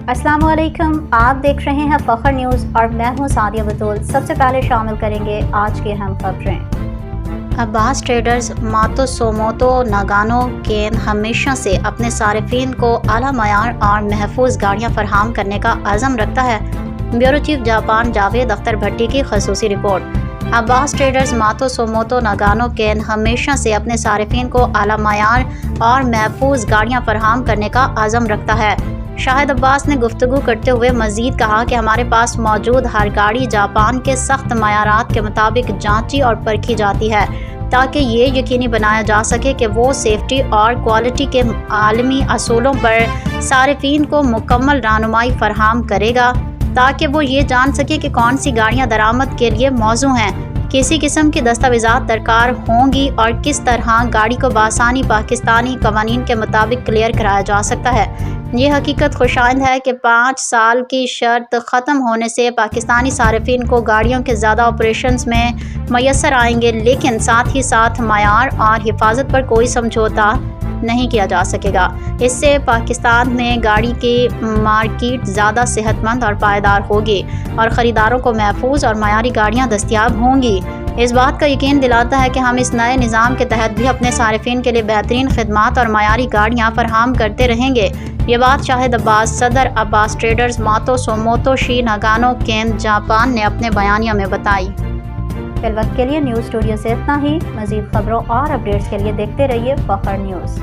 अस्सलाम वालेकुम, आप देख रहे हैं फखर न्यूज़ और मैं हूं सादिया बतूल। सबसे पहले शामिल करेंगे आज की अहम खबरें। Abbas traders Matsumoto Nagano Ken हमेशा से अपने सारिफिन को आला मयार और महफूज गाड़ियाँ फराहम करने का अज़म रखता है। Bureau chief Japan Javed Akhtar Bhatti की खसूसी report. Abbas traders Matsumoto Nagano Ken हमेशा से अपने सारिफिन को आला मयार और महफूज गाड़ियाँ फराहम करने का अज़म रखता है। शाहिद अब्बास ने गुफ्तगू करते हुए मज़ीद कहा कि हमारे पास मौजूद हर गाड़ी जापान के सख्त मयारात के मुताबिक जांची और परखी जाती है ताकि ये यकीनी बनाया जा सके कि वो सेफ्टी और क्वालिटी के आलमी असूलों पर सारिफिन को मुकम्मल रहनुमाई फराहम करेगा ताकि वो ये जान सके कि कौन सी गाड़ियाँ दरामद के लिए मौजू हैं, किसी किस्म की दस्तावेज़ात दरकार होंगी और किस तरह गाड़ी को बासानी पाकिस्तानी कवानीन के मुताबिक क्लियर कराया जा सकता है। ये हकीकत खुशाइंद है कि 5 साल की शर्त ख़त्म होने से पाकिस्तानी सारिफिन को गाड़ियों के ज़्यादा ऑपरेशंस में मैसर आएंगे, लेकिन साथ ही साथ मयार और हिफाजत पर कोई समझौता नहीं किया जा सकेगा। इससे पाकिस्तान में गाड़ी की मार्केट ज़्यादा सेहतमंद और पायदार होगी और ख़रीदारों को महफूज और मयारी गाड़ियाँ दस्तियाब होंगी। इस बात का यकीन दिलाता है कि हम इस नए निज़ाम के तहत भी अपने सारिफिन के लिए बेहतरीन खिदमात और मयारी गाड़ियाँ फराहम करते रहेंगे। ये बात शाहिद अब्बास सदर अब्बास ट्रेडर्स मातसुमोतो शी नागानो केन जापान ने अपने बयानिया में बताई। फिल वक्त के लिए न्यूज़ स्टूडियो से इतना ही। मज़ीद खबरों और अपडेट्स के लिए देखते रहिए फखर न्यूज़।